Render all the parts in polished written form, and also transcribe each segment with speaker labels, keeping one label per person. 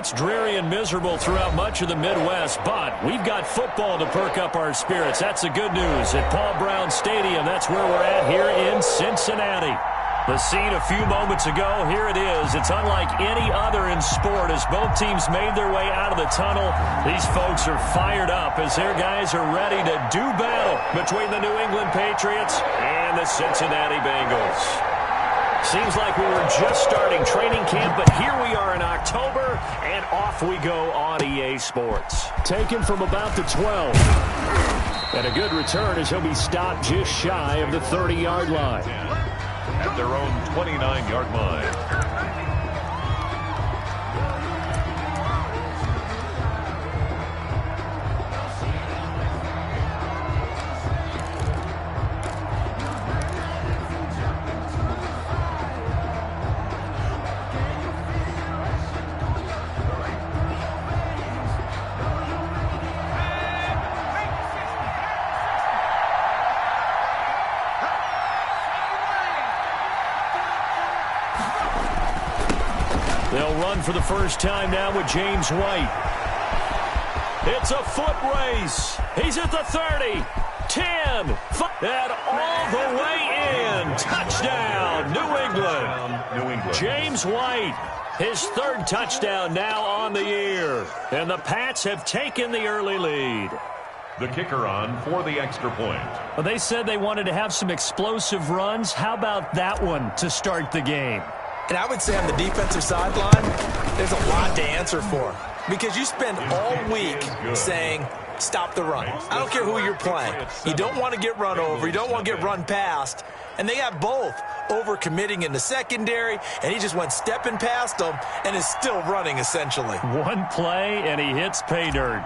Speaker 1: It's dreary and miserable throughout much of the Midwest, but we've got football to perk up our spirits. That's the good news at Paul Brown Stadium. That's where we're at here in Cincinnati. The scene a few moments ago, here it is. It's unlike any other in sport as both teams made their way out of the tunnel. These folks are fired up as their guys are ready to do battle between the New England Patriots and the Cincinnati Bengals. Seems like we were just starting training camp, but here we are in October, and off we go on EA Sports. Taken from about the 12. And a good return as he'll be stopped just shy of the 30-yard line.
Speaker 2: At their own 29-yard line.
Speaker 1: They'll run for the first time now with James White. It's a foot race. He's at the 30, 10, and all the way in. Touchdown, New England. James White, his third touchdown now on the year. And the Pats have taken the early lead.
Speaker 2: The kicker on for the extra point.
Speaker 1: Well, they said they wanted to have some explosive runs. How about that one to start the game?
Speaker 3: And I would say on the defensive sideline, there's a lot to answer for. Because you spend all week saying, stop the run. I don't care who you're playing. You don't want to get run over. You don't want to get run past. And they have both over-committing in the secondary, and he just went stepping past them and is still running, essentially.
Speaker 1: One play, and he hits pay dirt.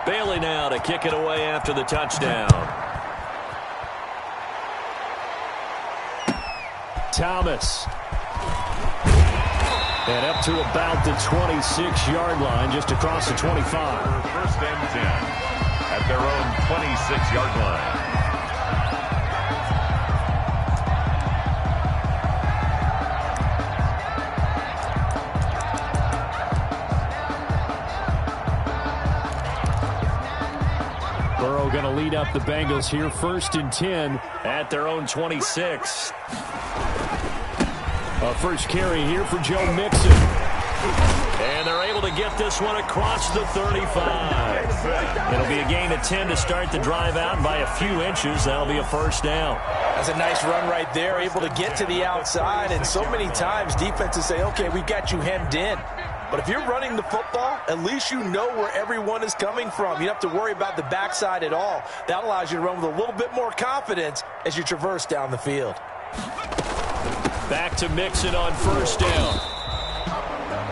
Speaker 1: Bailey now to kick it away after the touchdown. Thomas. And up to about the 26-yard line, just across the 25.
Speaker 2: First and 10 at their own 26-yard line.
Speaker 1: Burrow going to lead up the Bengals here, first and 10 at their own 26. A first carry here for Joe Mixon. And they're able to get this one across the 35. It'll be a gain of 10 to start the drive out. By a few inches, that'll be a first down.
Speaker 3: That's a nice run right there, able to get to the outside. And so many times defenses say, okay, we've got you hemmed in. But if you're running the football, at least you know where everyone is coming from. You don't have to worry about the backside at all. That allows you to run with a little bit more confidence as you traverse down the field.
Speaker 1: Back to Mixon on first down.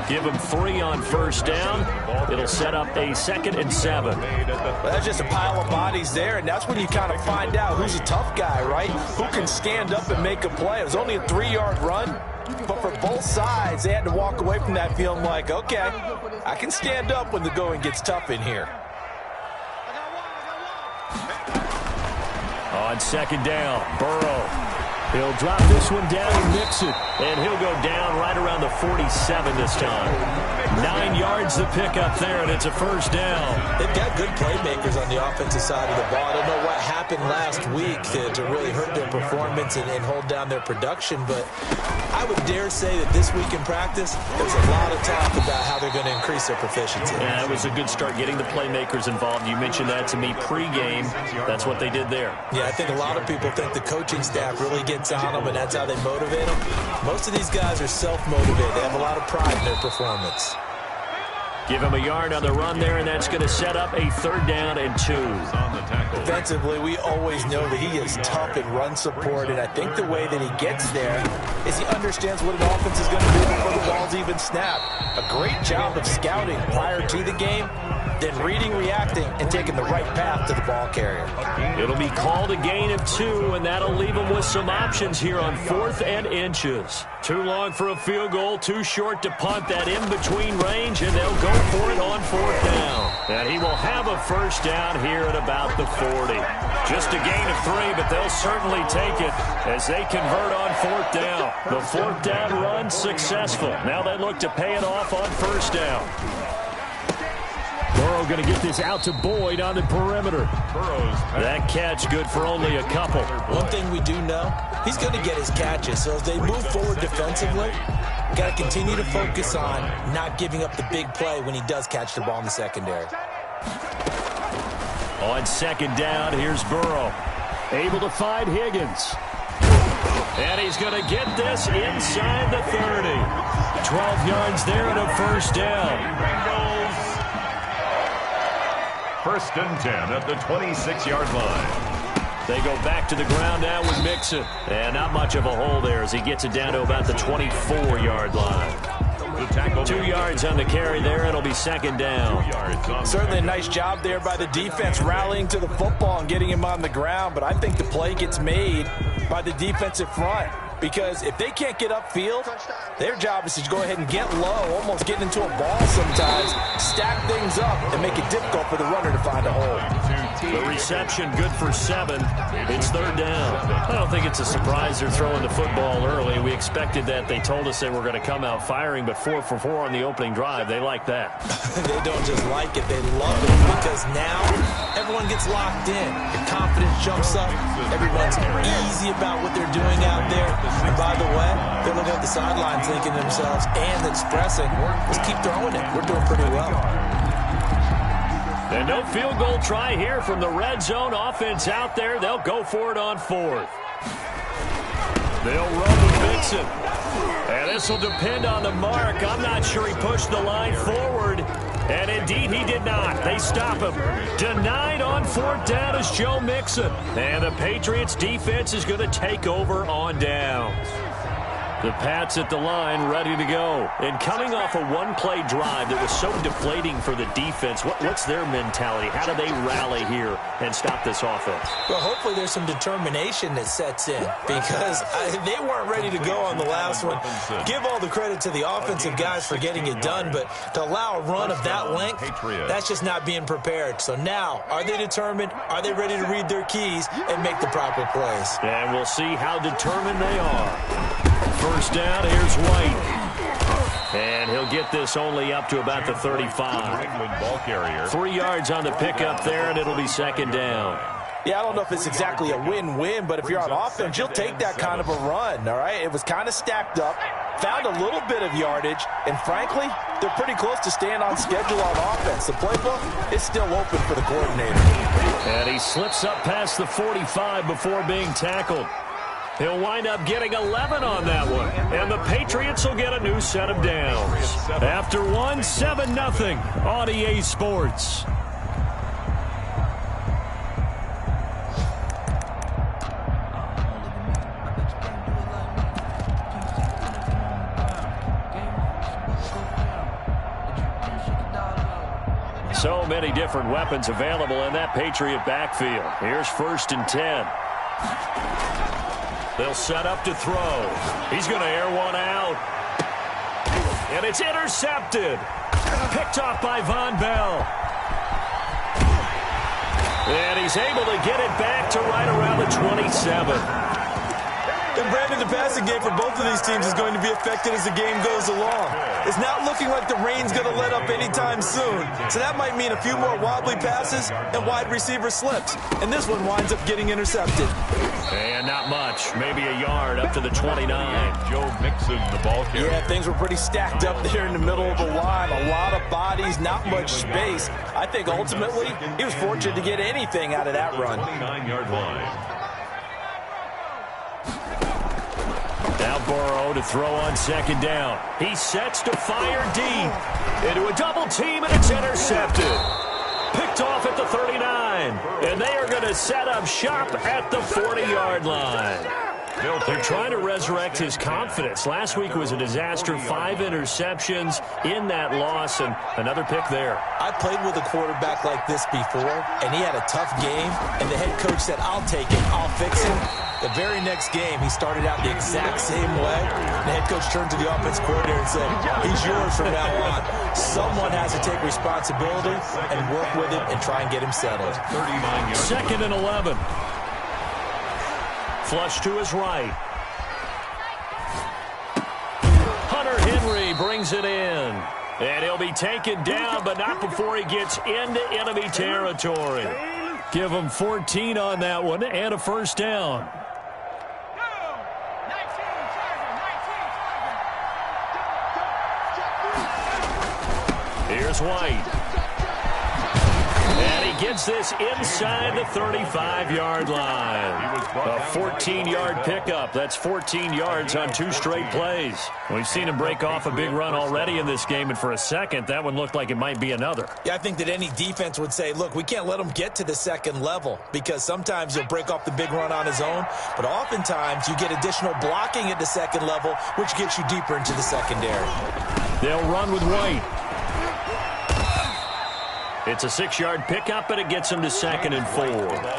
Speaker 1: Give him 3 on first down. It'll set up a 2nd and 7.
Speaker 3: Well, that's just a pile of bodies there, and that's when you kind of find out who's a tough guy, right? Who can stand up and make a play. It was only a 3-yard run, but for both sides, they had to walk away from that feeling like, okay, I can stand up when the going gets tough in here.
Speaker 1: On second down, Burrow. He'll drop this one down and mix it. And he'll go down right around the 47 this time. 9 yards to pick up there, and it's a first down.
Speaker 3: They've got good playmakers on the offensive side of the ball. I don't know what happened last week to really hurt their performance and hold down their production, but I would dare say that this week in practice, there's a lot of talk about how they're going to increase their proficiency.
Speaker 1: Yeah, it was a good start getting the playmakers involved. You mentioned that to me pregame. That's what they did there.
Speaker 3: Yeah, I think a lot of people think the coaching staff really gets on them, and that's how they motivate them. Most of these guys are self-motivated. They have a lot of pride in their performance.
Speaker 1: Give him a yard on the run there, and that's going to set up a 3rd down and 2.
Speaker 3: Defensively, we always know that he is tough in run support, and I think the way that he gets there is he understands what an offense is going to do before the ball's even snapped. A great job of scouting prior to the game. then reading, reacting, and taking the right path to the ball carrier.
Speaker 1: It'll be called a gain of 2, and that'll leave them with some options here on 4th and inches. Too long for a field goal, too short to punt that in-between range, and they'll go for it on 4th down. And he will have a first down here at about the 40. Just a gain of 3, but they'll certainly take it as they convert on 4th down. The 4th down run successful. Now they look to pay it off on 1st down. Burrow going to get this out to Boyd on the perimeter. That catch good for only a couple.
Speaker 3: One thing we do know, he's going to get his catches. So as they move forward defensively, got to continue to focus on not giving up the big play when he does catch the ball in the secondary.
Speaker 1: On 2nd down, here's Burrow. Able to find Higgins. And he's going to get this inside the 30. 12 yards there and a first down.
Speaker 2: Bengals. 1st and 10 at the 26-yard line.
Speaker 1: They go back to the ground now with Mixon. And not much of a hole there as he gets it down to about the 24-yard line. 2 yards on the carry there. It'll be 2nd down.
Speaker 3: Certainly a nice job there by the defense rallying to the football and getting him on the ground. But I think the play gets made by the defensive front. Because if they can't get upfield, their job is to go ahead and get low, almost get into a ball sometimes, stack things up, and make it difficult for the runner to find a hole.
Speaker 1: The reception good for 7. It's 3rd down. I don't think it's a surprise they're throwing the football early. We expected that. They told us they were going to come out firing, but 4 for 4 on the opening drive. They like that.
Speaker 3: They don't just like it, they love it, because now everyone gets locked in. The confidence jumps up. Everyone's easy about what they're doing out there. And by the way, they're looking at the sidelines thinking to themselves and expressing, let's keep throwing it. We're doing pretty well.
Speaker 1: And no field goal try here from the red zone offense out there. They'll go for it on 4th. They'll run with Mixon. And this will depend on the mark. I'm not sure he pushed the line forward. And indeed, he did not. They stop him. Denied on 4th down is Joe Mixon. And the Patriots defense is going to take over on downs. The Pats at the line ready to go. And coming off a one-play drive that was so deflating for the defense, what's their mentality? How do they rally here and stop this offense?
Speaker 3: Well, hopefully there's some determination that sets in because they weren't ready to go on the last one. Give all the credit to the offensive guys for getting it done, but to allow a run of that length, that's just not being prepared. So now, are they determined? Are they ready to read their keys and make the proper plays?
Speaker 1: And we'll see how determined they are. 1st down, here's White. And he'll get this only up to about the 35. 3 yards on the pickup there, and it'll be 2nd down.
Speaker 3: Yeah, I don't know if it's exactly a win-win, but if you're on offense, you'll take that kind of a run, all right? It was kind of stacked up, found a little bit of yardage, and frankly, they're pretty close to staying on schedule on offense. The playbook is still open for the coordinator.
Speaker 1: And he slips up past the 45 before being tackled. He'll wind up getting 11 on that one. And the Patriots will get a new set of downs. After one, 7-0 on EA Sports. So many different weapons available in that Patriot backfield. Here's 1st and 10. They'll set up to throw. He's going to air one out. And it's intercepted. Picked off by Von Bell. And he's able to get it back to right around the 27.
Speaker 3: And Brandon, the passing game for both of these teams is going to be affected as the game goes along. It's not looking like the rain's going to let up anytime soon. So that might mean a few more wobbly passes and wide receiver slips. And this one winds up getting intercepted.
Speaker 1: And not much. Maybe a yard up to the 29.
Speaker 2: Joe Mixon, the ball carrier.
Speaker 3: Yeah, things were pretty stacked up there in the middle of the line. A lot of bodies, not much space. I think ultimately he was fortunate to get anything out of that run.
Speaker 2: 29-yard line.
Speaker 1: Now Burrow to throw on 2nd down. He sets to fire deep. Into a double team, and it's intercepted. Picked off at the 39. And they are going to set up shop at the 40-yard line. They're trying to resurrect his confidence. Last week was a disaster, 5 interceptions in that loss, and another pick there.
Speaker 3: I played with a quarterback like this before, and he had a tough game, and the head coach said, I'll take it, I'll fix him. The very next game, he started out the exact same way. The head coach turned to the offense coordinator and said, he's yours from now on. Someone has to take responsibility and work with him and try and get him settled.
Speaker 1: 2nd and 11. Flush to his right. Hunter Henry brings it in. And he'll be taken down, but not before he gets into enemy territory. Give him 14 on that one and a first down. Here's White. And he gets this inside the 35-yard line. A 14-yard pickup. That's 14 yards on 2 straight plays. We've seen him break off a big run already in this game, and for a second, that one looked like it might be another.
Speaker 3: Yeah, I think that any defense would say, look, we can't let him get to the second level because sometimes he'll break off the big run on his own, but oftentimes you get additional blocking at the second level, which gets you deeper into the secondary.
Speaker 1: They'll run with White. It's a 6-yard pickup, and it gets him to 2nd and 4.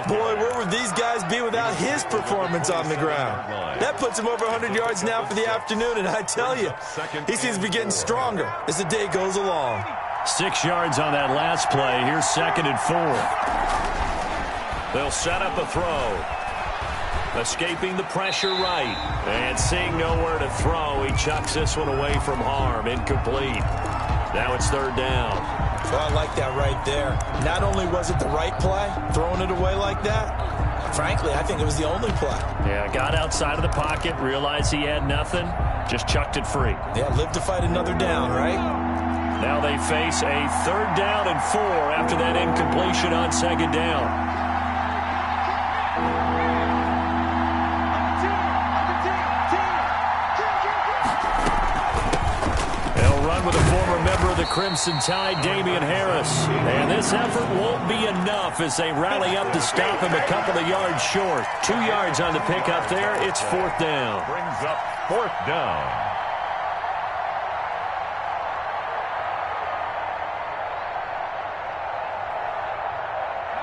Speaker 3: Boy, where would these guys be without his performance on the ground? That puts him over 100 yards now for the afternoon, and I tell you, he seems to be getting stronger as the day goes along.
Speaker 1: 6 yards on that last play. Here's 2nd and 4. They'll set up a throw. Escaping the pressure right. And seeing nowhere to throw, he chucks this one away from harm. Incomplete. Now it's 3rd down.
Speaker 3: Well, I like that right there. Not only was it the right play, throwing it away like that, frankly, I think it was the only play.
Speaker 1: Yeah, got outside of the pocket, realized he had nothing, just chucked it free.
Speaker 3: Yeah, live to fight another down, right?
Speaker 1: Now they face a 3rd down and 4 after that incompletion on 2nd down. With a former member of the Crimson Tide, Damian Harris. And this effort won't be enough as they rally up to stop him a couple of yards short. 2 yards on the pickup there. It's 4th down.
Speaker 2: Brings up 4th down.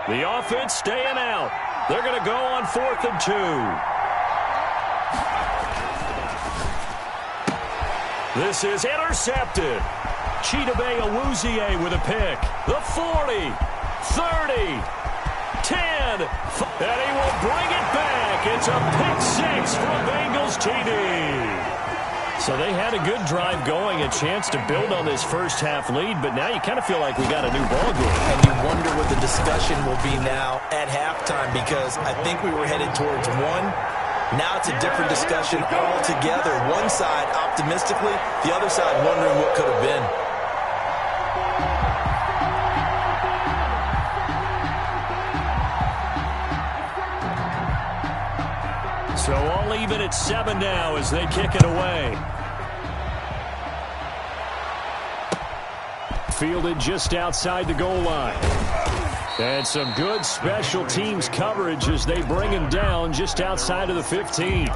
Speaker 1: The offense staying out. They're going to go on 4th and 2. This is intercepted. Chidobe Awuzie with a pick. The 40, 30, 10, and he will bring it back. It's a pick 6 from Bengals TD. So they had a good drive going, a chance to build on this first half lead, but now you kind of feel like we got a new ball game.
Speaker 3: And you wonder what the discussion will be now at halftime, because I think we were headed towards one. Now it's a different discussion altogether. One side optimistically, the other side wondering what could have been.
Speaker 1: So all even at 7 now as they kick it away. Fielded just outside the goal line. And some good special teams coverage as they bring him down just outside of the 15.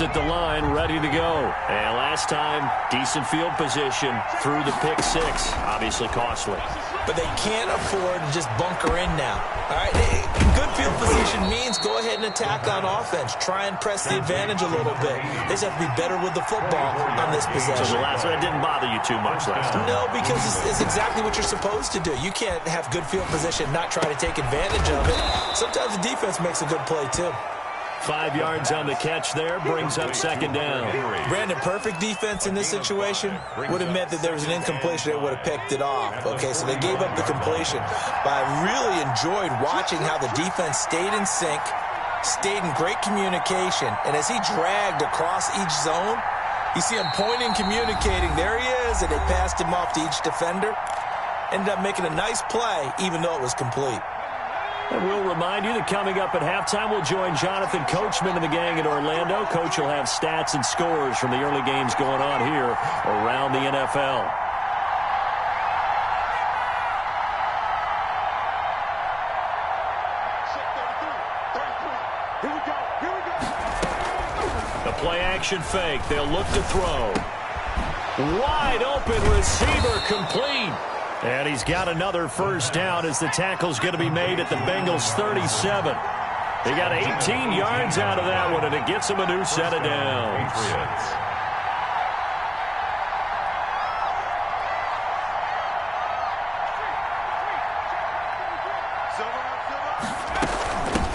Speaker 1: At the line, ready to go. And last time, decent field position through the pick 6. Obviously costly.
Speaker 3: But they can't afford to just bunker in now. All right, good field position means go ahead and attack on offense. Try and press the advantage a little bit. They just have to be better with the football on this possession.
Speaker 1: So the last one, it didn't bother you too much last time?
Speaker 3: No, because it's exactly what you're supposed to do. You can't have good field position, not try to take advantage of it. Sometimes the defense makes a good play, too.
Speaker 1: 5 yards on the catch there, brings up 2nd down.
Speaker 3: Brandon, perfect defense in this situation would have meant that there was an incompletion. They would have picked it off. Okay, so they gave up the completion. But I really enjoyed watching how the defense stayed in sync, stayed in great communication, and as he dragged across each zone, you see him pointing, communicating. There he is, and they passed him off to each defender. ended up making a nice play, even though it was complete.
Speaker 1: And we'll remind you that coming up at halftime, we'll join Jonathan Coachman and the gang in Orlando. Coach will have stats and scores from the early games going on here around the NFL. The play-action fake. They'll look to throw. Wide open receiver complete. And he's got another first down as the tackle's going to be made at the Bengals' 37. They got 18 yards out of that one, and it gets them a new set of downs.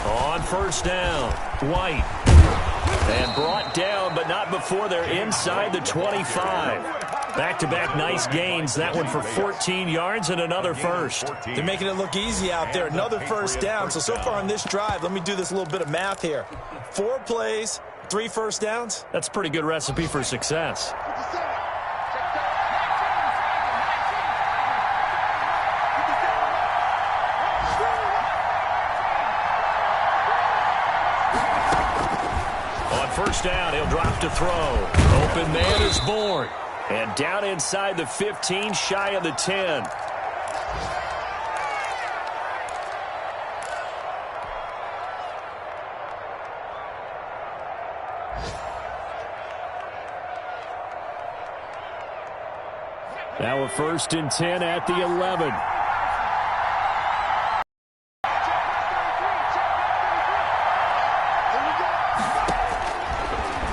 Speaker 1: On first down, White. And brought down, but not before they're inside the 25. Back-to-back nice gains. That one for 14 yards and another first.
Speaker 3: They're making it look easy out there. Another first down. So far on this drive, let me do this little bit of math here. 4 plays, 3 first downs.
Speaker 1: That's a pretty good recipe for success. First down, he'll drop to throw. Open man is born. And down inside the 15, shy of the 10. Now a 1st and 10 at the 11.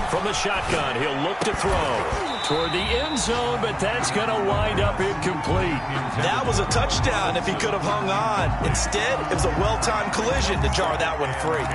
Speaker 1: From the shotgun, he'll look to throw toward the end zone, but that's going to wind up incomplete.
Speaker 3: That was a touchdown if he could have hung on. Instead, it was a well-timed collision to jar that one free.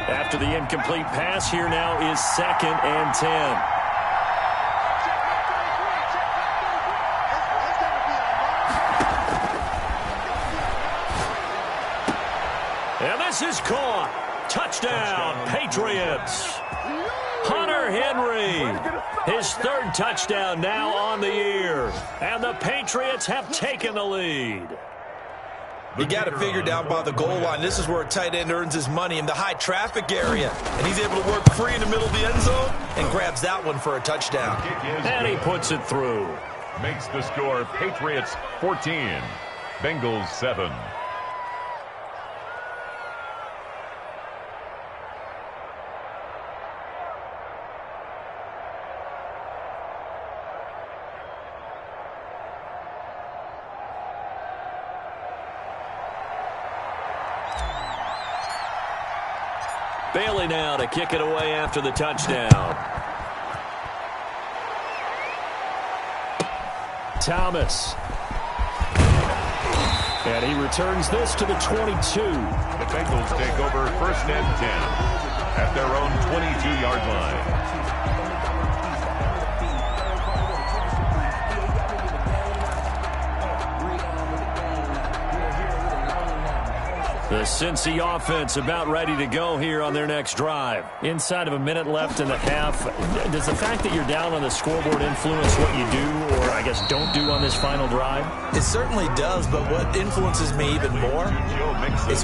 Speaker 1: After the incomplete pass, here now is 2nd and 10. And this is caught. Touchdown, Patriots. Hunter Henry, his 3rd touchdown now on the year. And the Patriots have taken the lead.
Speaker 3: You got it figured down by the goal line. This is where a tight end earns his money in the high traffic area. And he's able to work free in the middle of the end zone and grabs that one for a touchdown.
Speaker 1: And he puts it through.
Speaker 2: Makes the score Patriots 14, Bengals 7.
Speaker 1: Bailey now to kick it away after the touchdown. Thomas. And he returns this to the 22.
Speaker 2: The Bengals take over 1st and 10 at their own 22-yard line.
Speaker 1: The Cincy offense about ready to go here on their next drive. Inside of a minute left in the half, does the fact that you're down on the scoreboard influence what you do or, I guess, don't do on this final drive?
Speaker 3: It certainly does, but what influences me even more is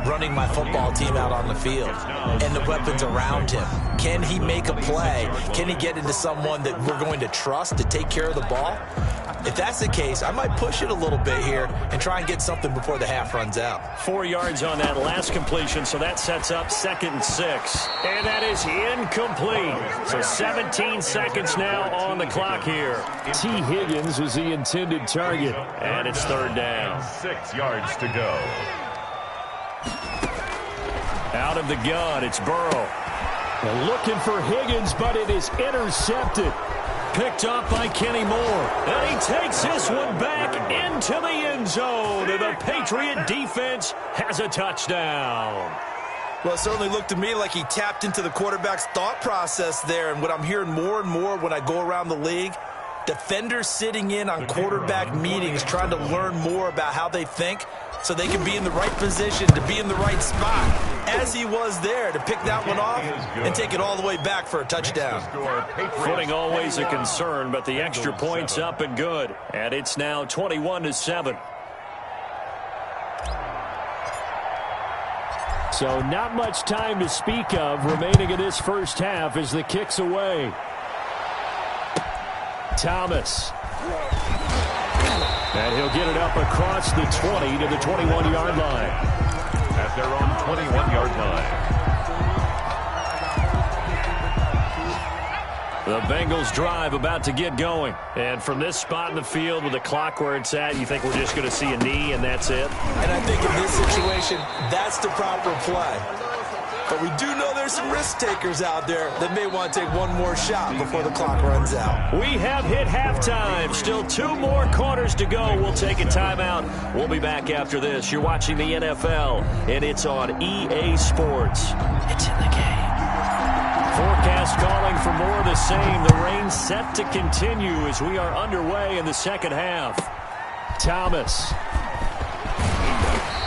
Speaker 3: running my football team out on the field and the weapons around him. Can he make a play? Can he get into someone that we're going to trust to take care of the ball? If that's the case, I might push it a little bit here and try and get something before the half runs out.
Speaker 1: 4 yards on that last completion, so that sets up 2nd and 6. And that is incomplete. So 17 seconds now on the clock here. T. Higgins was the intended target, and it's 3rd down.
Speaker 2: 6 yards to go.
Speaker 1: Out of the gun, it's Burrow. They're looking for Higgins, but it is intercepted. Picked up by Kenny Moore. And he takes this one back into the end zone. And the Patriot defense has a touchdown.
Speaker 3: Well, it certainly looked to me like he tapped into the quarterback's thought process there. And what I'm hearing more and more when I go around the league, defenders sitting in on quarterback meetings trying to learn more about how they think so they can be in the right position to be in the right spot, as he was there to pick that one off and take it all the way back for a touchdown.
Speaker 1: Footing always a concern, but the extra point's up and good. And it's now 21-7. So not much time to speak of remaining in this first half as the kick's away. Thomas. And he'll get it up across the 20 to the 21-yard line.
Speaker 2: At their own 21-yard line.
Speaker 1: The Bengals drive about to get going. And from this spot in the field with the clock where it's at, you think we're just going to see a knee and that's it?
Speaker 3: And I think in this situation, that's the proper play. But we do know there's some risk takers out there that may want to take one more shot before the clock runs out.
Speaker 1: We have hit halftime. Still 2 more quarters to go. We'll take a timeout. We'll be back after this. You're watching the NFL, and it's on EA Sports. It's in the game. Forecast calling for more of the same. The rain set to continue as we are underway in the second half. Thomas.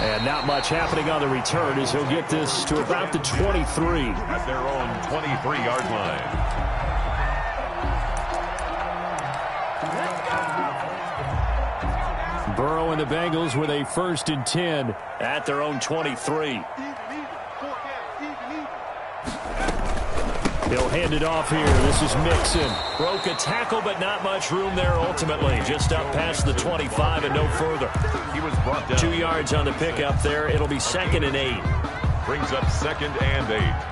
Speaker 1: And not much happening on the return as he'll get this to about the 23.
Speaker 2: At their own 23-yard line.
Speaker 1: Burrow and the Bengals with a 1st and 10 at their own 23. He'll hand it off here. This is Mixon. Broke a tackle, but not much room there ultimately. Just up past the 25 and no further.
Speaker 2: He was brought down.
Speaker 1: 2 yards on the pickup there. It'll be 2nd and 8.
Speaker 2: Brings up 2nd and 8.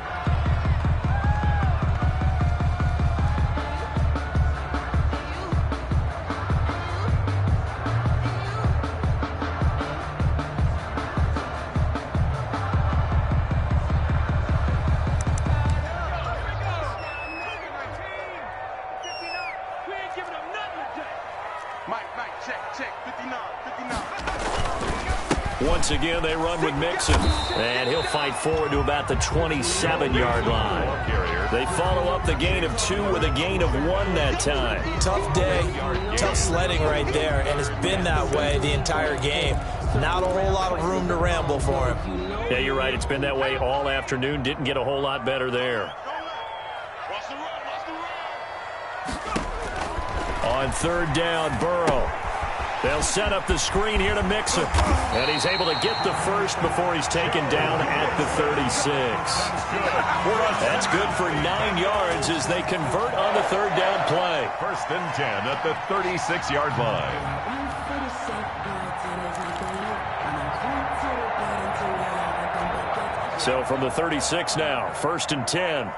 Speaker 1: Once again, they run with Mixon. And he'll fight forward to about the 27-yard line. They follow up the gain of 2 with a gain of 1 that time.
Speaker 3: Tough day, tough sledding right there, and it's been that way the entire game. Not a whole lot of room to ramble for him.
Speaker 1: Yeah, you're right. It's been that way all afternoon. Didn't get a whole lot better there. On 3rd down, Burrow. They'll set up the screen here to Mixon. And he's able to get the first before he's taken down at the 36. That's good for 9 yards as they convert on the 3rd down play.
Speaker 2: 1st and 10 at the 36-yard line.
Speaker 1: So from the 36 now, 1st and 10.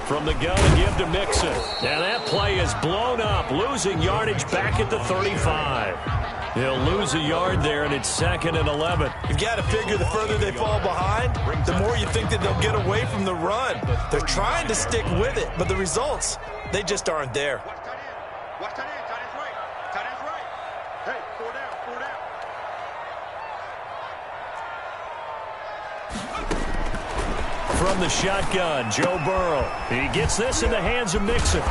Speaker 1: From the gun to give to Mixon. And that play is blown up, losing yardage back at the 35. He'll lose a yard there, and it's 2nd and 11.
Speaker 3: You've got to figure the further they fall behind, the more you think that they'll get away from the run. They're trying to stick with it, but the results, they just aren't there.
Speaker 1: From the shotgun, Joe Burrow. He gets this in the hands of Mixon.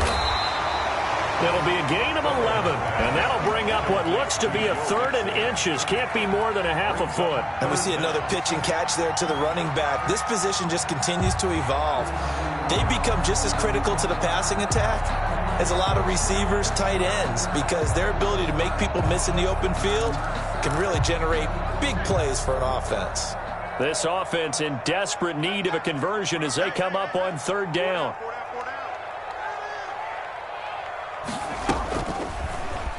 Speaker 1: It'll be a gain of 11, and that'll bring up what looks to be a 3rd and inches. Can't be more than a half a foot.
Speaker 3: And we see another pitch and catch there to the running back. This position just continues to evolve. They become just as critical to the passing attack as a lot of receivers, tight ends, because their ability to make people miss in the open field can really generate big plays for an offense.
Speaker 1: This offense in desperate need of a conversion as they come up on 3rd down.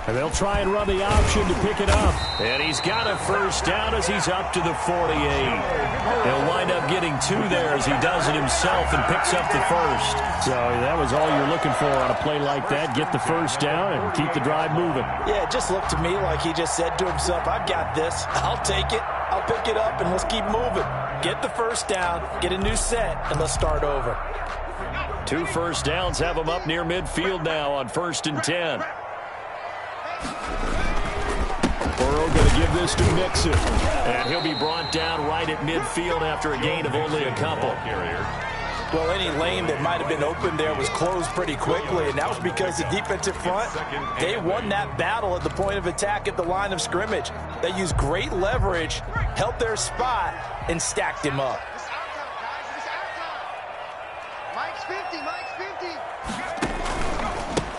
Speaker 1: And they'll try and run the option to pick it up. And he's got a 1st down as he's up to the 48. He'll wind up getting 2 there as he does it himself and picks up the 1st. So that was all you're looking for on a play like that. Get the 1st down and keep the drive moving.
Speaker 3: Yeah, it just looked to me like he just said to himself, I've got this. I'll take it. I'll pick it up, and let's keep moving. Get the 1st down, get a new set, and let's start over.
Speaker 1: 2 first downs have him up near midfield now on 1st and 10. Burrow going to give this to Mixon. And he'll be brought down right at midfield after a gain of only a couple.
Speaker 3: Well, any lane that might have been open there was closed pretty quickly, and that was because the defensive front, they won that battle at the point of attack at the line of scrimmage. They used great leverage, held their spot, and stacked him up.
Speaker 4: Mike's 50, Mike's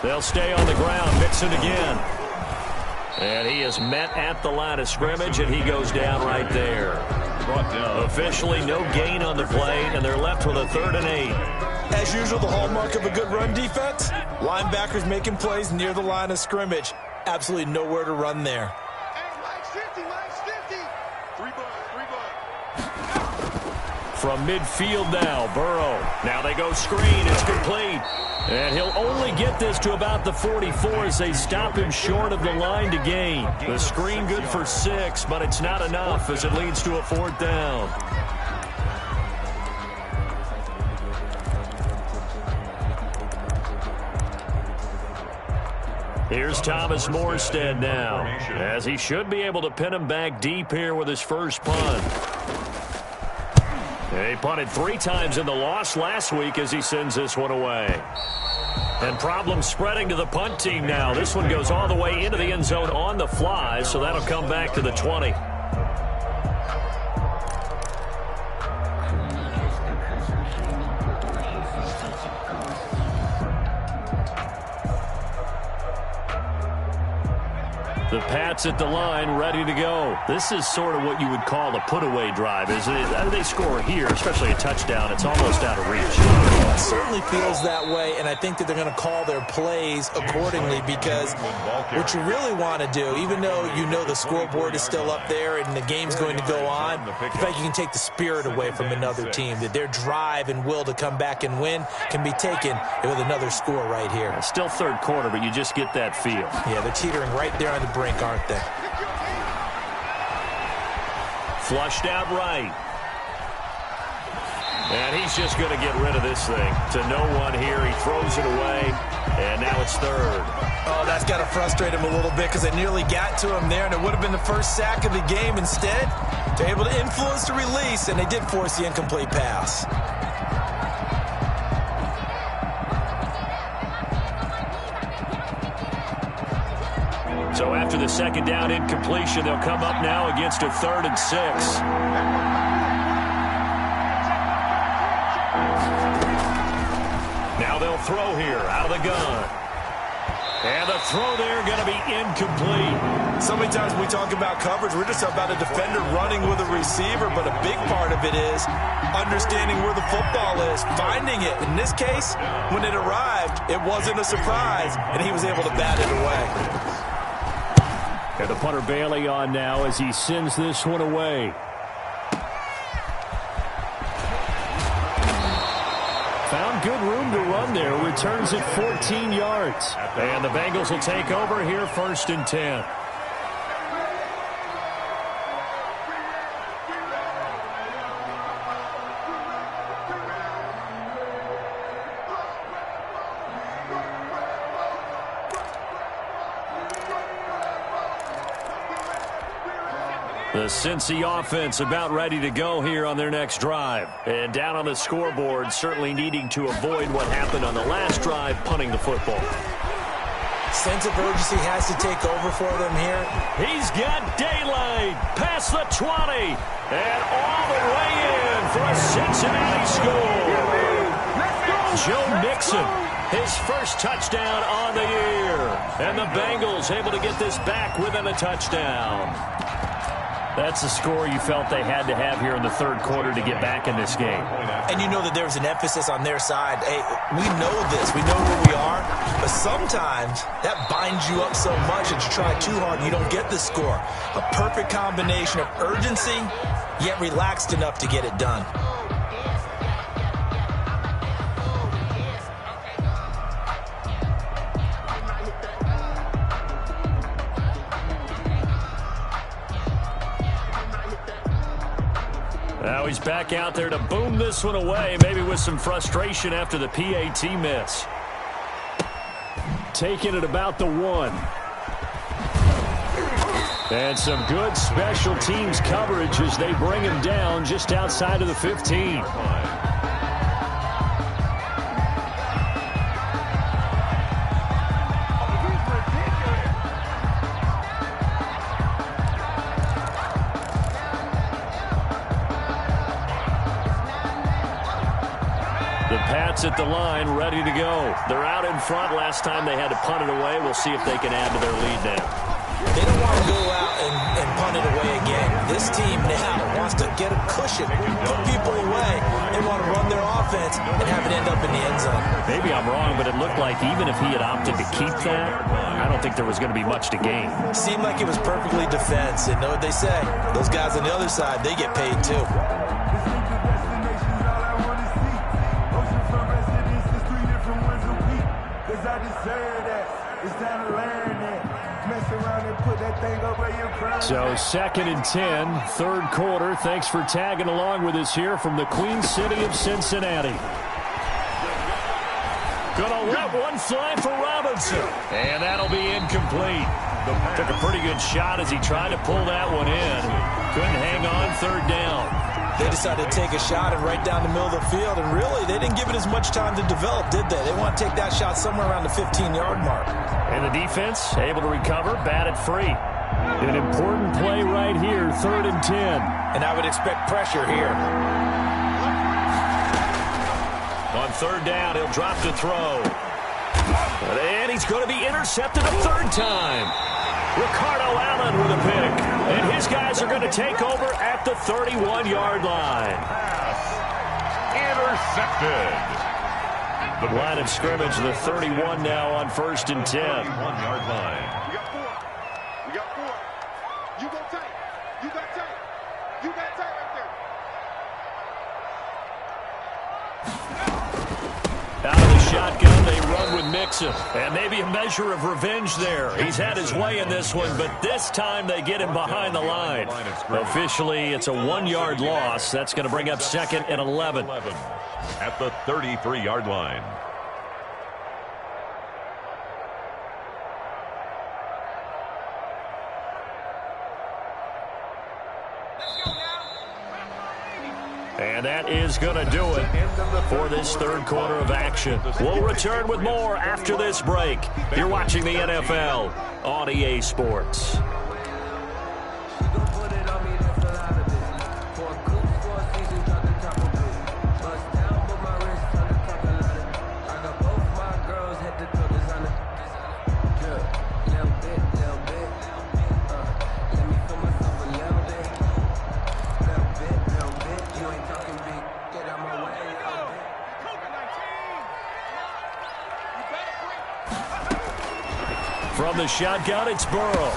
Speaker 4: 50.
Speaker 1: They'll stay on the ground. Mixon again. And he is met at the line of scrimmage, and he goes down right there. Officially, no gain on the play, and they're left with a 3rd and 8.
Speaker 3: As usual, the hallmark of a good run defense, linebackers making plays near the line of scrimmage. Absolutely nowhere to run there.
Speaker 4: Hey, Mike's 50, Mike's 50. 3 bucks.
Speaker 1: From midfield now, Burrow. Now they go screen. It's complete. And he'll only get this to about the 44 as they stop him short of the line to gain. The screen good for 6, but it's not enough as it leads to a 4th down. Here's Thomas Morstead now, as he should be able to pin him back deep here with his first punt. He punted 3 times in the loss last week as he sends this one away. And problems spreading to the punt team now. This one goes all the way into the end zone on the fly, so that'll come back to the 20. The Pats at the line, ready to go. This is sort of what you would call a put-away drive, isn't it? They score here, especially a touchdown. It's almost out of reach.
Speaker 3: It certainly feels that way, and I think that they're going to call their plays accordingly because what you really want to do, even though you know the scoreboard is still up there and the game's going to go on, in fact, you can take the spirit away from another team, that their drive and will to come back and win can be taken with another score right here.
Speaker 1: Still 3rd quarter, but you just get that feel.
Speaker 3: Yeah, they're teetering right there on the brink, aren't they?
Speaker 1: Flushed out right. And he's just going to get rid of this thing. To no one here. He throws it away. And now it's 3rd.
Speaker 3: Oh, that's got to frustrate him a little bit because they nearly got to him there, and it would have been the first sack of the game. Instead, they're able to influence the release, and they did force the incomplete pass.
Speaker 1: So after the 2nd down incompletion, they'll come up now against a 3rd and 6. Now they'll throw here out of the gun. And the throw there going to be incomplete.
Speaker 3: So many times when we talk about coverage, we're just about a defender running with a receiver, but a big part of it is understanding where the football is, finding it. In this case, when it arrived, it wasn't a surprise, and he was able to bat it away.
Speaker 1: And the punter Bailey on now as he sends this one away. Found good room to run there. Returns it 14 yards. And the Bengals will take over here 1st and 10. The Cincy offense about ready to go here on their next drive. And down on the scoreboard, certainly needing to avoid what happened on the last drive, punting the football.
Speaker 3: Sense of urgency has to take over for them here.
Speaker 1: He's got daylight past the 20 and all the way in for a Cincinnati score. Joe Mixon, his first touchdown on the year. And the Bengals able to get this back within a touchdown. That's the score you felt they had to have here in the 3rd quarter to get back in this game.
Speaker 3: And you know that there's an emphasis on their side. Hey, we know this. We know where we are. But sometimes that binds you up so much that you try too hard and you don't get the score. A perfect combination of urgency, yet relaxed enough to get it done.
Speaker 1: Now he's back out there to boom this one away, maybe with some frustration after the PAT miss. Taking it about the 1. And some good special teams coverage as they bring him down just outside of the 15. The Pats at the line, ready to go. They're out in front. Last time they had to punt it away. We'll see if they can add to their lead now.
Speaker 3: They don't want to go out and punt it away again. This team now wants to get a cushion, put people away. They want to run their offense and have it end up in the end zone.
Speaker 1: Maybe I'm wrong, but it looked like even if he had opted to keep that, I don't think there was going to be much to gain.
Speaker 3: Seemed like it was perfectly defense. And know what they say? Those guys on the other side, they get paid too.
Speaker 1: So 2nd and 10, third quarter. Thanks for tagging along with us here from the Queen City of Cincinnati. Gonna let one fly for Robinson. And that'll be incomplete. Took a pretty good shot as he tried to pull that one in. Couldn't hang on, third down.
Speaker 3: They decided to take a shot and right down the middle of the field, and really, they didn't give it as much time to develop, did they? They want to take that shot somewhere around the 15-yard mark.
Speaker 1: And the defense able to recover, batted free. An important play right here, 3rd and 10.
Speaker 3: And I would expect pressure here.
Speaker 1: On 3rd down, he'll drop to throw. And he's going to be intercepted a 3rd time. Ricardo Allen with a pick. And his guys are going to take over at the 31-yard line.
Speaker 2: Intercepted.
Speaker 1: The line of scrimmage, the 31 now on 1st and 10.
Speaker 2: 1-yard line.
Speaker 4: We got 4. You go tight. You got tight. You got tight right there.
Speaker 1: Out of the shotgun, they run with Mixon. And maybe a measure of revenge there. He's had his way in this one, but this time they get him behind the line. Officially, it's a 1-yard loss. That's going to bring up 2nd and 11.
Speaker 2: At the 33-yard line.
Speaker 1: And that is going to do it for this third quarter of action. We'll return with more after this break. You're watching the NFL on EA Sports. From the shotgun, it's Burrow.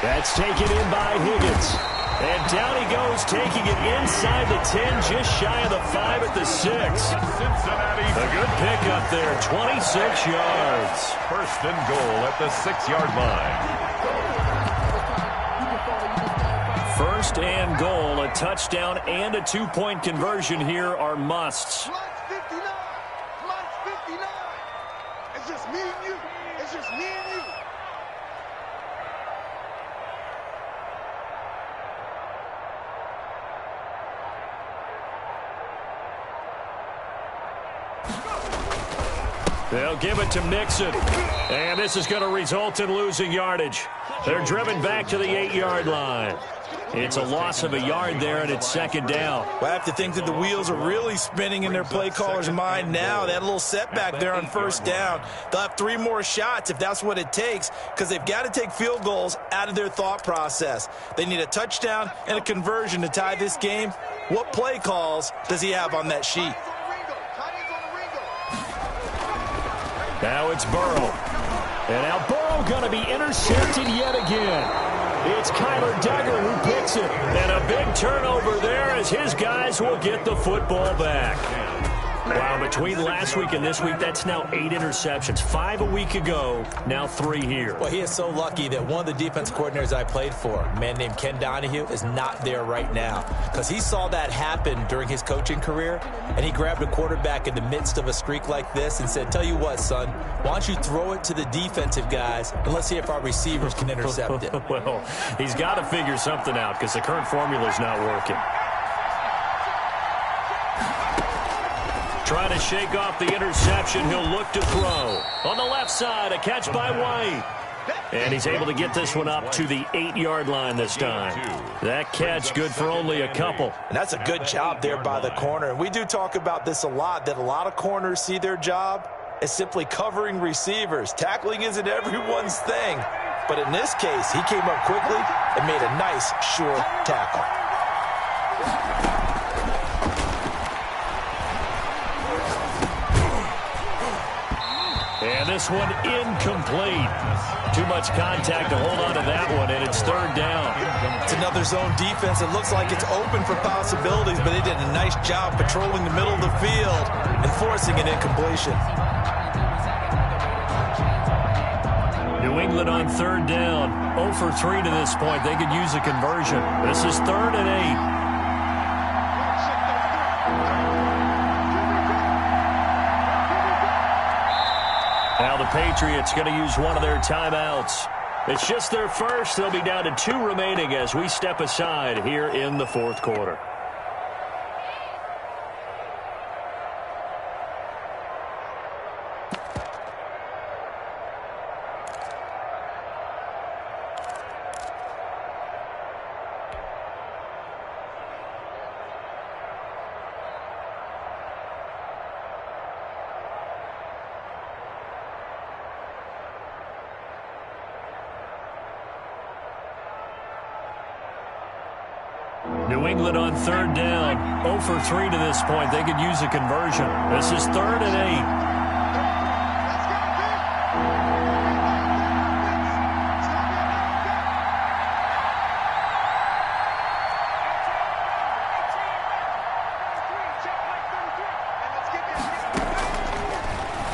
Speaker 1: That's taken in by Higgins. And down he goes, taking it inside the 10, just shy of the 5 at the 6.
Speaker 2: Cincinnati.
Speaker 1: A good pick up there, 26 yards.
Speaker 2: 1st and goal at the 6-yard line.
Speaker 1: 1st and goal, a touchdown and a 2-point conversion here are musts.
Speaker 4: Plus 59. Plus 59. It's just me and you. It's just me and you.
Speaker 1: They'll give it to Mixon. And this is going to result in losing yardage. They're driven back to the 8-yard line. It's a loss of a yard there, and it's 2nd down.
Speaker 3: Well, I have to think that the wheels are really spinning in their play caller's mind now. That little setback there on 1st down. They'll have 3 more shots if that's what it takes, because they've got to take field goals out of their thought process. They need a touchdown and a conversion to tie this game. What play calls does he have on that sheet?
Speaker 1: Now it's Burrow. And now Burrow going to be intercepted yet again. It's Kyler Duggar who picks it. And a big turnover there as his guys will get the football back. Wow, between last week and this week, that's now 8 interceptions. 5 a week ago, now 3 here.
Speaker 3: Well, he is so lucky that one of the defense coordinators I played for, a man named Ken Donahue, is not there right now, because he saw that happen during his coaching career, and he grabbed a quarterback in the midst of a streak like this and said, tell you what, son, why don't you throw it to the defensive guys, and let's see if our receivers can intercept it.
Speaker 1: Well, he's got to figure something out because the current formula is not working. Trying to shake off the interception. He'll look to throw. On the left side, a catch by White. And he's able to get this one up to the 8-yard line this time. That catch good for only a couple.
Speaker 3: And that's a good job there by the corner. And we do talk about this a lot, that a lot of corners see their job as simply covering receivers. Tackling isn't everyone's thing. But in this case, he came up quickly and made a nice, sure tackle.
Speaker 1: And this one incomplete. Too much contact to hold on to that one, and it's 3rd down.
Speaker 3: It's another zone defense. It looks like it's open for possibilities, but they did a nice job patrolling the middle of the field and forcing an incompletion.
Speaker 1: New England on 3rd down. 0 for 3 to this point. They could use a conversion. This is 3rd and 8. Now the Patriots going to use one of their timeouts. It's just their first. They'll be down to 2 remaining as we step aside here in the 4th quarter. New England on 3rd down. 0 for 3 to this point. They could use a conversion. This is 3rd and 8.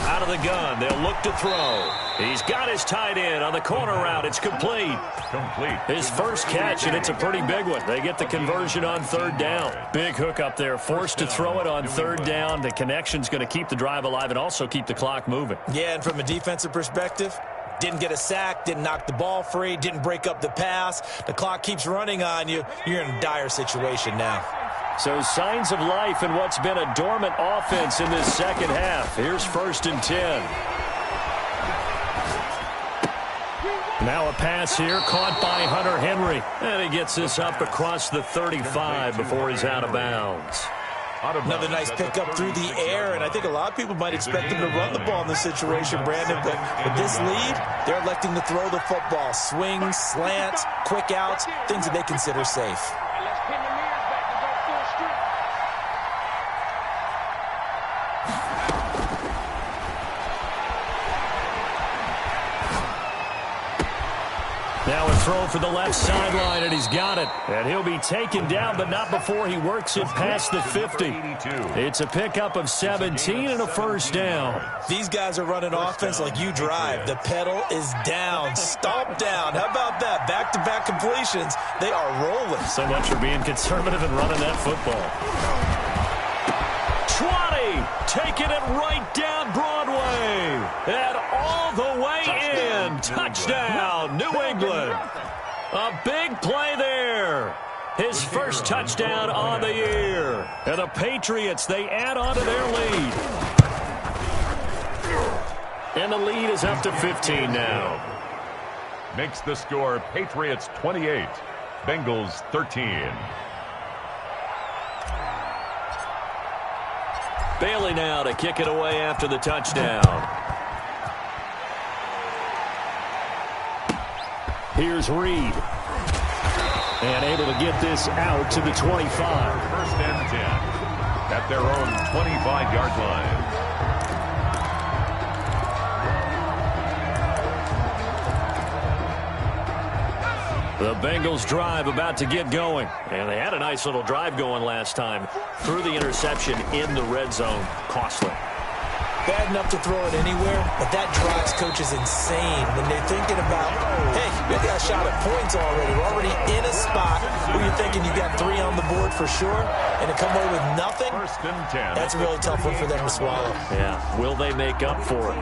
Speaker 1: Out of the gun. They'll look to throw. He's got his tight end on the corner route. It's complete. His first catch, and it's a pretty big one. They get the conversion on 3rd down. Big hook up there. Forced to throw it on 3rd down. The connection's going to keep the drive alive and also keep the clock moving.
Speaker 3: Yeah, and from a defensive perspective, didn't get a sack, didn't knock the ball free, didn't break up the pass. The clock keeps running on you. You're in a dire situation now.
Speaker 1: So signs of life in what's been a dormant offense in this second half. Here's 1st and 10. Now a pass here caught by Hunter Henry. And he gets this up across the 35 before he's out of bounds.
Speaker 3: Another nice pickup through the air, and I think a lot of people might expect him to run the ball in this situation, Brandon, but with this lead, they're electing to throw the football. Swings, slants, quick outs, things that they consider safe.
Speaker 1: Now a throw for the left sideline, and he's got it. And he'll be taken down, but not before he works it past the 50. It's a pickup of 17 and a 1st down.
Speaker 3: These guys are running offense like you drive. The pedal is down, stomp down. How about that? Back-to-back completions. They are rolling.
Speaker 1: So much for being conservative and running that football. 20, taking it right down Broadway. And all the way in. Touchdown, New England. A big play there. His first touchdown on the year. And the Patriots, they add on to their lead. And the lead is up to 15 now.
Speaker 2: Makes the score Patriots 28, Bengals 13.
Speaker 1: Bailey now to kick it away after the touchdown. Here's Reed. And able to get this out to the 25.
Speaker 2: 1st and 10 at their own 25-yard line.
Speaker 1: The Bengals drive about to get going. And they had a nice little drive going last time. Threw the interception in the red zone. Costly.
Speaker 3: Bad enough to throw it anywhere, but that drives coaches insane when they're thinking about, hey, we got a shot at points already. We're already in a spot where you're thinking you got 3 on the board for sure, and to come away with nothing, that's a really tough one for them to swallow.
Speaker 1: Yeah, will they make up for it?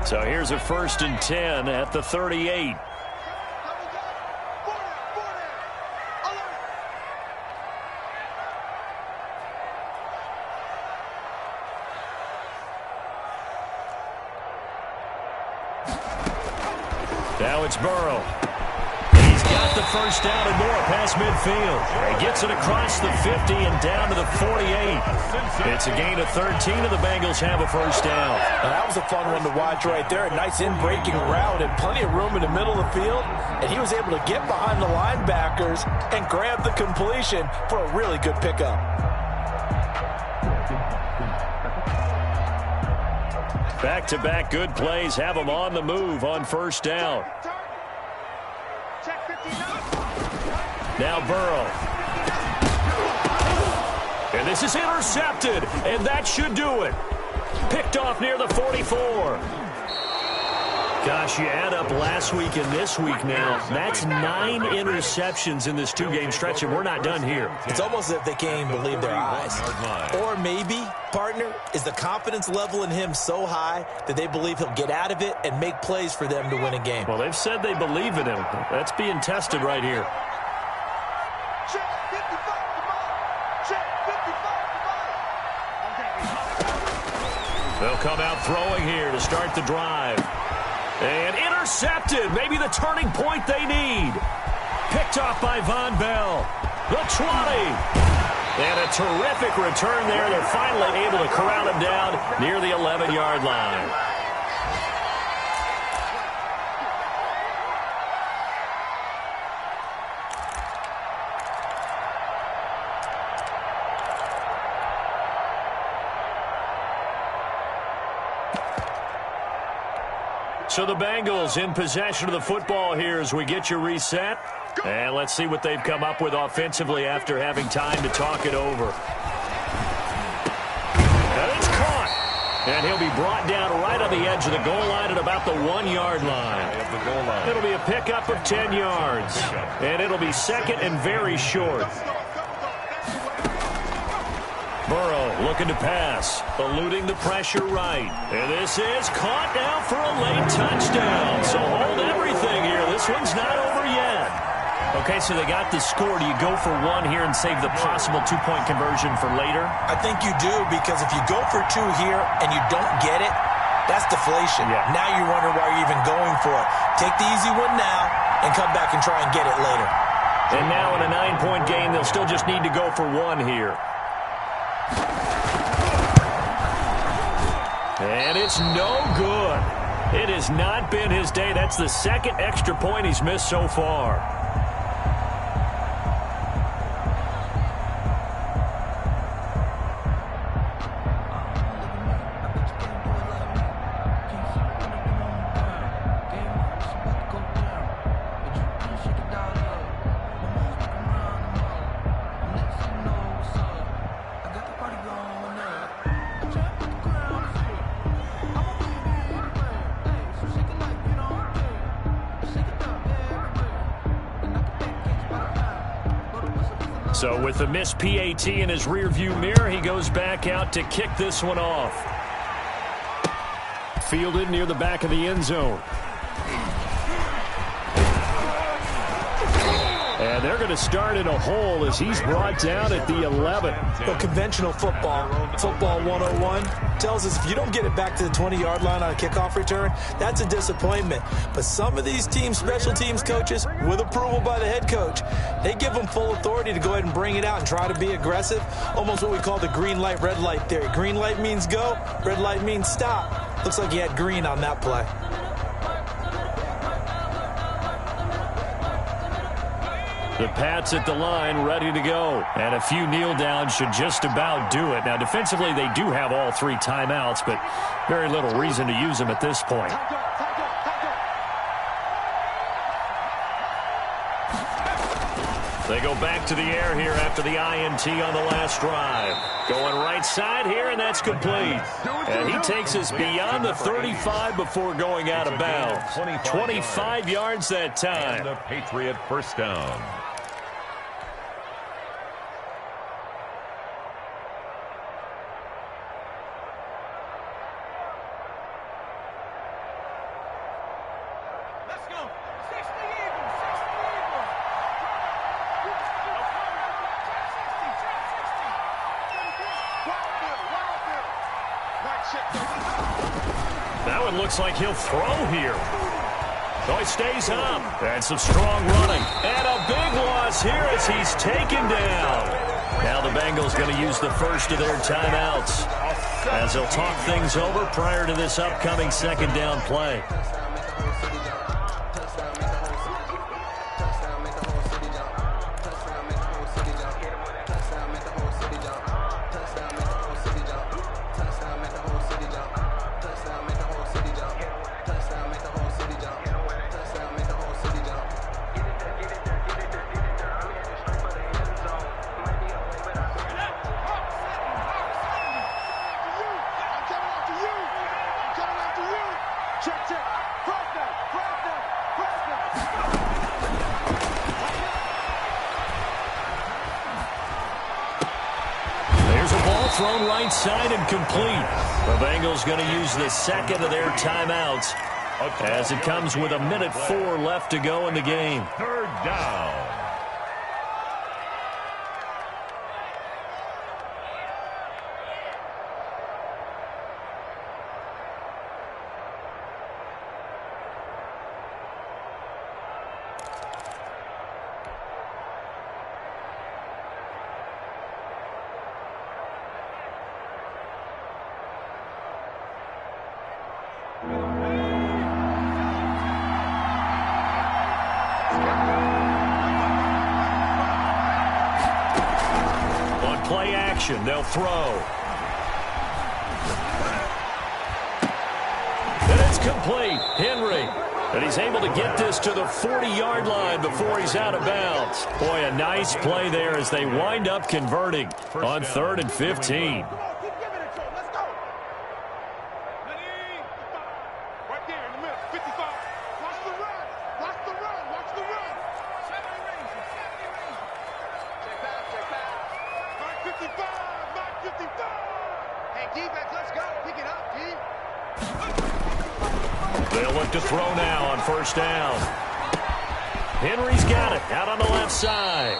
Speaker 1: So here's a 1st and 10 at the 38. Now it's Burrow. He's got the first down and more past midfield. He gets it across the 50 and down to the 48. It's a gain of 13, and the Bengals have a first down.
Speaker 3: Now, that was a fun one to watch right there. A nice in-breaking route and plenty of room in the middle of the field. And he was able to get behind the linebackers and grab the completion for a really good pickup.
Speaker 1: Back-to-back good plays have them on the move on first down. Now Burrow. And this is intercepted, and that should do it. Picked off near the 44. Gosh, you add up last week and this week now. That's 9 interceptions in this 2-game stretch, and we're not done here.
Speaker 3: It's almost as if they can't even believe their eyes. Or maybe, partner, is the confidence level in him so high that they believe he'll get out of it and make plays for them to win a game.
Speaker 1: Well, they've said they believe in him. That's being tested right here. They'll come out throwing here to start the drive. And intercepted. Maybe the turning point they need. Picked off by Von Bell. The 20. And a terrific return there. They're finally able to corral him down near the 11-yard line. So the Bengals in possession of the football here as we get you reset. And let's see what they've come up with offensively after having time to talk it over. And it's caught. And he'll be brought down right on the edge of the goal line at about the 1-yard line. It'll be a pickup of 10 yards. And it'll be second and very short. Burrow looking to pass, eluding the pressure right. And this is caught now for a late touchdown. So hold everything here. This one's not over yet. Okay, so they got the score. Do you go for 1 here and save the possible 2-point conversion for later?
Speaker 3: I think you do, because if you go for 2 here and you don't get it, that's deflation.
Speaker 1: Yeah.
Speaker 3: Now you wonder why you're even going for it. Take the easy one now and come back and try and get it later.
Speaker 1: And now in a 9-point game, they'll still just need to go for 1 here. And it's no good. It has not been his day. That's the second extra point he's missed so far. So with the missed PAT in his rearview mirror, he goes back out to kick this one off. Fielded near the back of the end zone. And they're going to start in a hole as he's brought down at the 11.
Speaker 3: Well, conventional football 101, tells us if you don't get it back to the 20-yard line on a kickoff return, that's a disappointment. But some of these teams, special teams coaches, with approval by the head coach, they give them full authority to go ahead and bring it out and try to be aggressive, almost what we call the green light, red light theory. Green light means go, red light means stop. Looks like he had green on that play.
Speaker 1: The Pats at the line, ready to go. And a few kneel downs should just about do it. Now, defensively, they do have all 3 timeouts, but very little reason to use them at this point. They go back to the air here after the INT on the last drive. Going right side here, and that's complete. And he takes us beyond the 35 before going out of bounds. 25 yards that time.
Speaker 2: And the Patriot first down.
Speaker 1: Now it looks like he'll throw here. So he stays up. And some strong running. And a big loss here as he's taken down. Now the Bengals going to use the first of their timeouts as they'll talk things over prior to this upcoming second down play. Thrown right side and complete. The Bengals going to use the second of their timeouts as it comes with 1:04 left to go in the game.
Speaker 2: Third down.
Speaker 1: Play action, they'll throw. And it's complete. Henry. And he's able to get this to the 40-yard line before he's out of bounds. Boy, a nice play there as they wind up converting on 3rd and 15. They'll look to throw now on first down. Henry's got it out on the left side.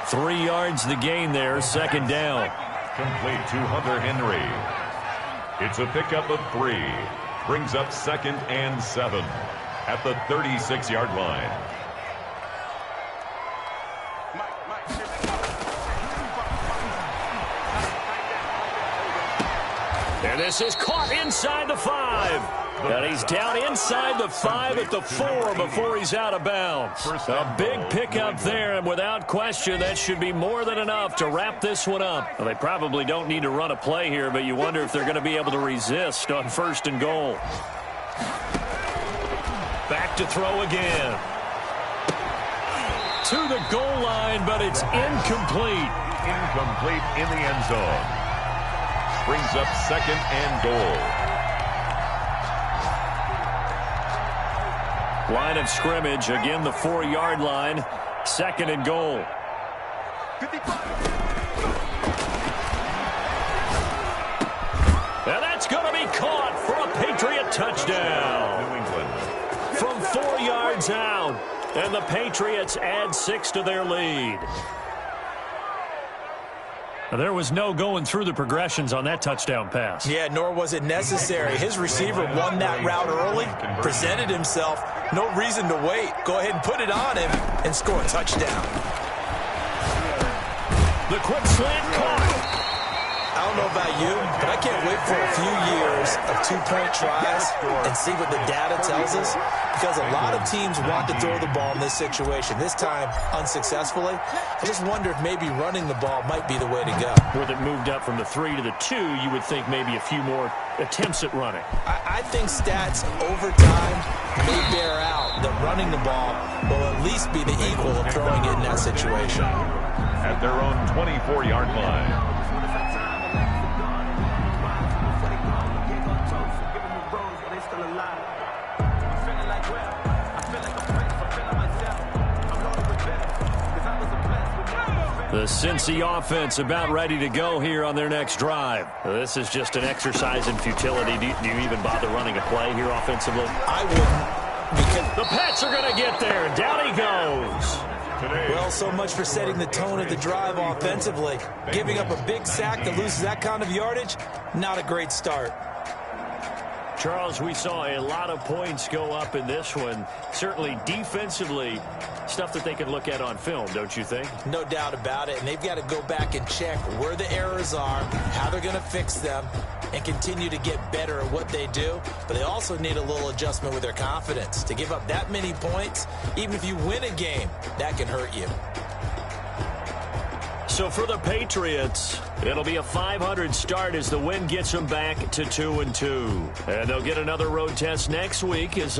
Speaker 1: 3 yards the gain there, second down.
Speaker 2: Complete to Hunter Henry. It's a pickup of 3. Brings up 2nd and 7 at the 36-yard line.
Speaker 1: And this is caught inside the 5. And he's down inside the 5 at the 4 before he's out of bounds. A big pickup there, and without question, that should be more than enough to wrap this one up. Well, they probably don't need to run a play here, but you wonder if they're going to be able to resist on 1st and goal. Back to throw again. To the goal line, but it's incomplete.
Speaker 2: Incomplete in the end zone. Brings up 2nd and goal.
Speaker 1: Line of scrimmage, again the 4-yard line, 2nd and goal. And that's going to be caught for a Patriot touchdown.
Speaker 2: New England.
Speaker 1: From 4 yards out, and the Patriots add 6 to their lead. There was no going through the progressions on that touchdown pass.
Speaker 3: Yeah, nor was it necessary. His receiver won that route early, presented himself. No reason to wait. Go ahead and put it on him and score a touchdown.
Speaker 1: The quick slant caught.
Speaker 3: I don't know about you, but I can't wait for a few years of two-point tries and see what the data tells us, because a lot of teams want to throw the ball in this situation, this time unsuccessfully. I just wonder if maybe running the ball might be the way to go.
Speaker 1: With it moved up from the 3 to the 2, you would think maybe a few more attempts at running.
Speaker 3: I think stats over time may bear out that running the ball will at least be the equal of throwing it in that situation.
Speaker 2: At their own 24-yard line.
Speaker 1: The Cincy offense about ready to go here on their next drive. This is just an exercise in futility. Do you even bother running a play here offensively?
Speaker 3: I wouldn't, because
Speaker 1: the Pats are going to get there. Down he goes.
Speaker 3: Well, so much for setting the tone of the drive offensively. Giving up a big sack that loses that kind of yardage, not a great start.
Speaker 1: Charles, we saw a lot of points go up in this one. Certainly defensively, stuff that they can look at on film, don't you think?
Speaker 3: No doubt about it, and they've got to go back and check where the errors are, how they're going to fix them, and continue to get better at what they do. But they also need a little adjustment with their confidence. To give up that many points, even if you win a game, that can hurt you.
Speaker 1: So for the Patriots, it'll be a 500 start as the win gets them back to 2-2. And they'll get another road test next week as they